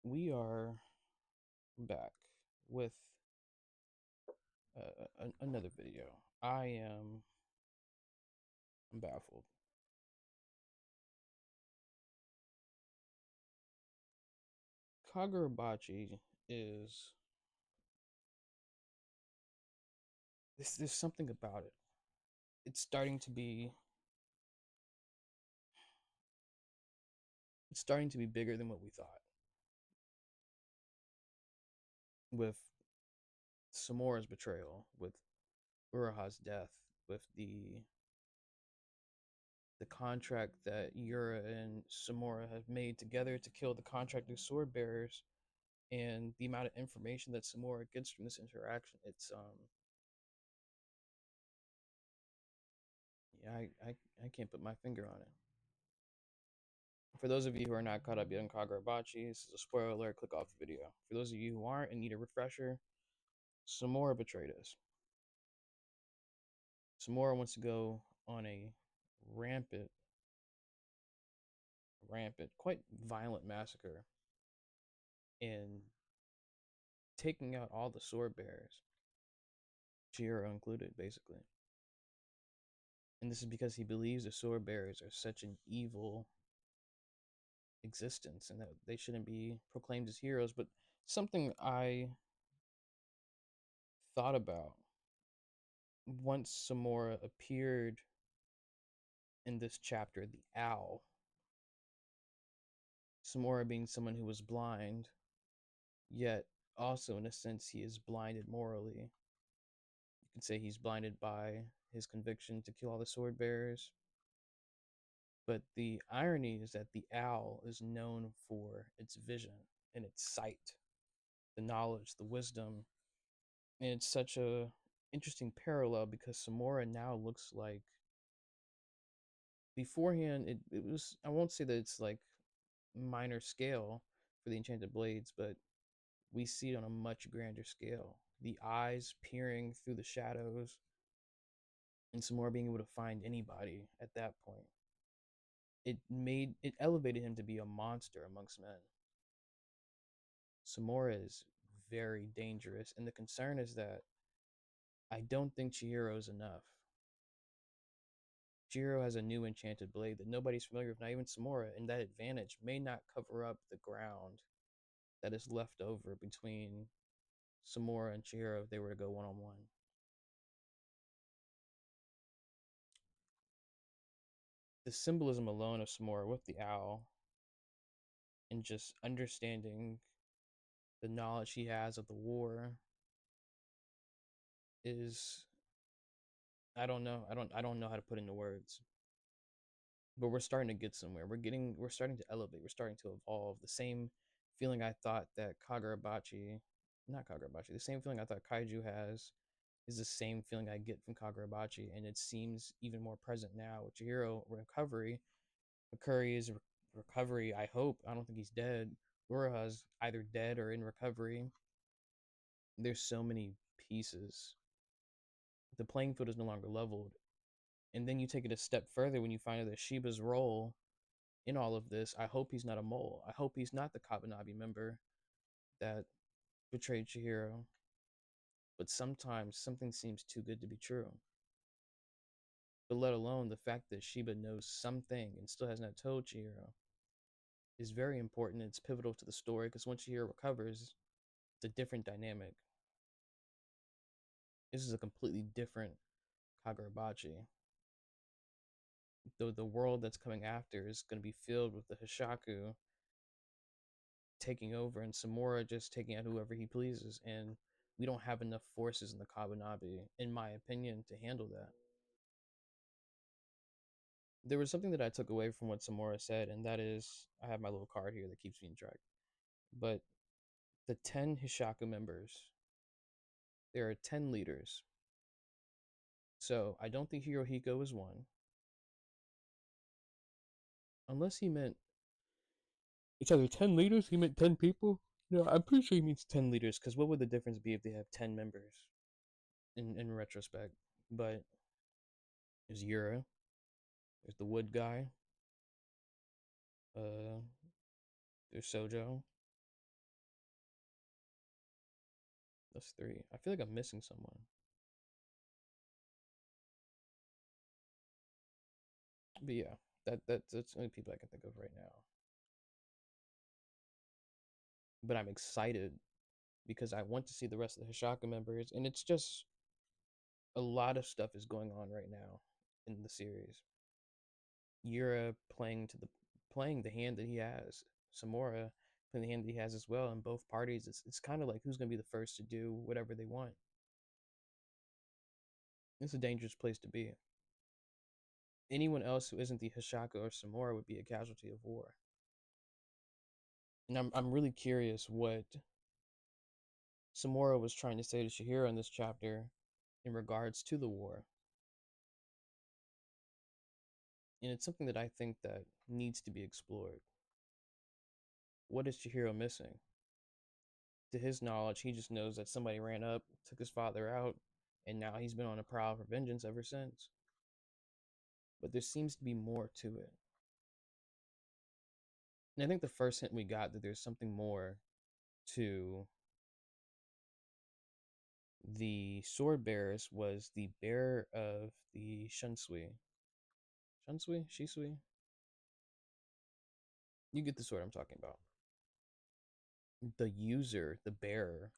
We are back with another video. I'm baffled. Kagurabachi is there's something about it. It's starting to be it's starting to be bigger than what we thought. With Samura's betrayal, with Uraha's death, with the contract that Yura and Samura have made together to kill the contracting sword bearers, and the amount of information that Samura gets from this interaction. I can't put my finger on it. For those of you who are not caught up yet on Kagurabachi, this is a spoiler alert. Click off the video. For those of you who aren't and need a refresher, Samura betrayed us. Samura wants to go on a rampant, quite violent massacre and taking out all the sword bearers, Chihiro included, basically. And this is because he believes the sword bearers are such an evil existence and that they shouldn't be proclaimed as heroes. But something I thought about once Samura appeared in this chapter, the owl, Samura being someone who was blind, yet also in a sense he is blinded morally. You could say he's blinded by his conviction to kill all the sword bearers. But the irony is that the owl is known for its vision and its sight, the knowledge, the wisdom. And it's such a interesting parallel because Samura now looks like beforehand it was, I won't say that it's like minor scale for the enchanted blades, but we see it on a much grander scale. The eyes peering through the shadows, and Samura being able to find anybody at that point. It elevated him to be a monster amongst men. Samura is very dangerous, and the concern is that I don't think Chihiro is enough. Chihiro has a new enchanted blade that nobody's familiar with, not even Samura, and that advantage may not cover up the ground that is left over between Samura and Chihiro if they were to go one on one. The symbolism alone of Samura with the owl and just understanding the knowledge he has of the war is, I don't know. I don't know how to put into words. But we're starting to get somewhere. We're starting to elevate. We're starting to evolve. The same feeling I thought that Kagurabachi, not Kagurabachi, the same feeling I thought Kaiju has is the same feeling I get from Kagurabachi, and it seems even more present now with Chihiro recovery. Curry's recovery, I hope. I don't think he's dead. Uraha's either dead or in recovery. There's so many pieces. The playing field is no longer leveled. And then you take it a step further when you find out that Shiba's role in all of this. I hope he's not a mole. I hope he's not the Kabanabi member that betrayed Chihiro. But sometimes something seems too good to be true. But let alone the fact that Shiba knows something and still has not told Chihiro is very important. It's pivotal to the story because once Chihiro recovers, it's a different dynamic. This is a completely different Kagurabachi. The world that's coming after is going to be filled with the Hishaku taking over and Samura just taking out whoever he pleases. And we don't have enough forces in the Kabanabi, in my opinion, to handle that. There was something that I took away from what Samura said, and that is I have my little card here that keeps me in track. But the 10 Hishaku members, there are 10 leaders. So I don't think Hirohiko is one. Unless he meant it's either 10 leaders, he meant 10 people. No, I'm pretty sure he means 10 leaders, because what would the difference be if they have 10 members in retrospect? But there's Yura, there's the wood guy, uh, there's Sojo, That's three. I feel like I'm missing someone. But yeah, that's the only people I can think of right now. But I'm excited because I want to see the rest of the Hishaka members, and it's just a lot of stuff is going on right now in the series. Yura playing the hand that he has. Samura playing the hand that he has as well. In both parties, it's kind of like who's going to be the first to do whatever they want. It's a dangerous place to be. Anyone else who isn't the Hishaka or Samura would be a casualty of war. And I'm really curious what Samura was trying to say to Shihiro in this chapter in regards to the war. And it's something that I think that needs to be explored. What is Chihiro missing? To his knowledge, he just knows that somebody ran up, took his father out, and now he's been on a prowl for vengeance ever since. But there seems to be more to it. And I think the first hint we got that there's something more to the sword bearers was the bearer of the Shunsui. Shunsui? Shisui? You get the sword I'm talking about. The user, the bearer,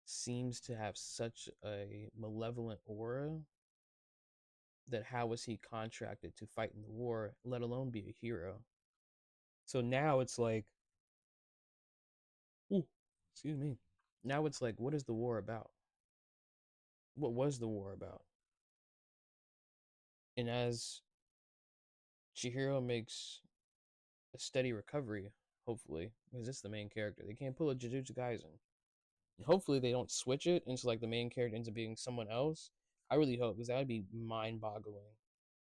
seems to have such a malevolent aura that how was he contracted to fight in the war, let alone be a hero? So now it's like, ooh, excuse me. Now it's like, what is the war about? What was the war about? And as Chihiro makes a steady recovery, hopefully, because it's the main character, they can't pull a Jujutsu Kaisen. And hopefully, they don't switch it into like the main character ends up being someone else. I really hope because that would be mind boggling.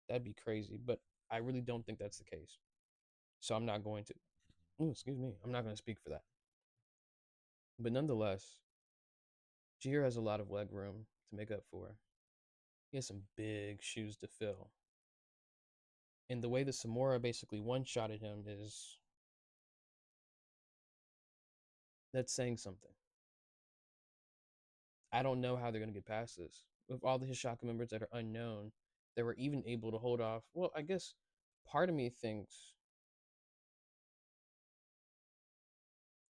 That'd be crazy. But I really don't think that's the case. So I'm not going to. Ooh, excuse me. I'm not going to speak for that. But nonetheless, Chihiro has a lot of leg room to make up for. He has some big shoes to fill. And the way that Samura basically one-shotted him is that's saying something. I don't know how they're going to get past this. With all the Hishaka members that are unknown, they were even able to hold off. Well, I guess part of me thinks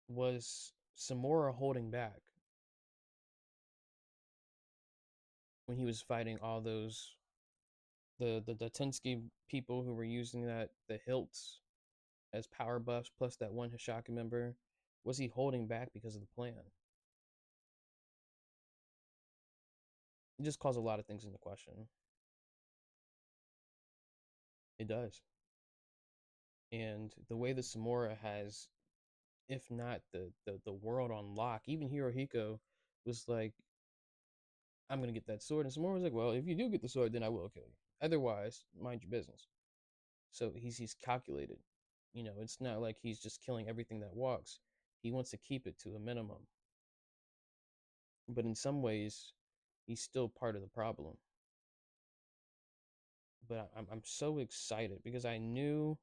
was Samura holding back when he was fighting all those the Datensky people who were using the hilts as power buffs plus that one Hishaka member. Was he holding back because of the plan? It just calls a lot of things into question. It does. And the way that Samura has, if not the world on lock, even Hirohiko was like, I'm gonna get that sword. And Samura was like, well, if you do get the sword, then I will kill you. Otherwise, mind your business. So he's calculated. You know, it's not like he's just killing everything that walks. He wants to keep it to a minimum. But in some ways, he's still part of the problem. But I'm so excited because I knew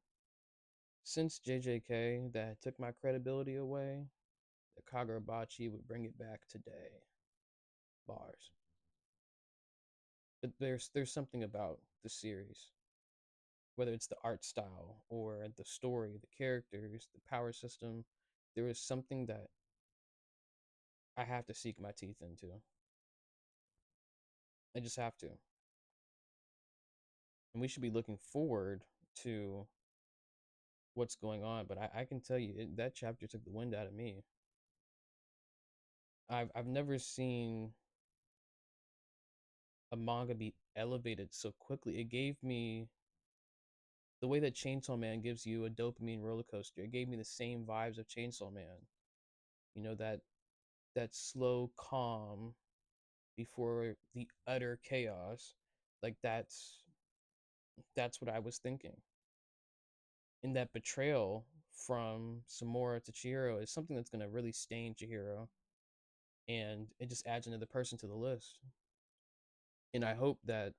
since JJK that took my credibility away, that Kagurabachi would bring it back today. Bars. But there's something about the series, whether it's the art style or the story, the characters, the power system. There is something that I have to sink my teeth into. I just have to. And we should be looking forward to what's going on. But I can tell you that chapter took the wind out of me. I've never seen a manga be elevated so quickly. It gave me the way that Chainsaw Man gives you a dopamine roller coaster. It gave me the same vibes of Chainsaw Man. You know, that slow calm before the utter chaos. Like that's what I was thinking. And that betrayal from Samura to Chihiro is something that's gonna really stain Chihiro. And it just adds another person to the list. And I hope that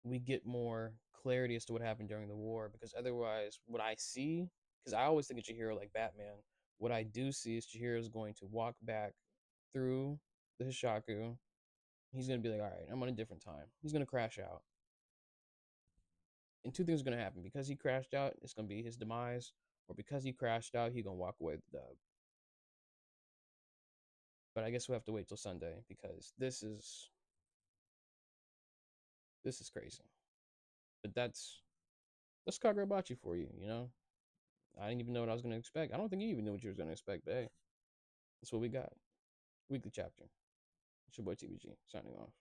we get more clarity as to what happened during the war because otherwise what I see, because I always think of Chihiro like Batman, what I do see is Chihiro is going to walk back through the Hishaku. He's gonna be like, all right, I'm on a different time. He's gonna crash out. And two things are gonna happen. Because he crashed out, it's gonna be his demise, or because he crashed out, he's gonna walk away with the dub. But I guess we'll have to wait till Sunday because this is crazy. But that's Kagurabachi for you, you know? I didn't even know what I was gonna expect. I don't think you even knew what you was gonna expect, but hey, that's what we got. Weekly chapter. It's your boy TBG, signing off.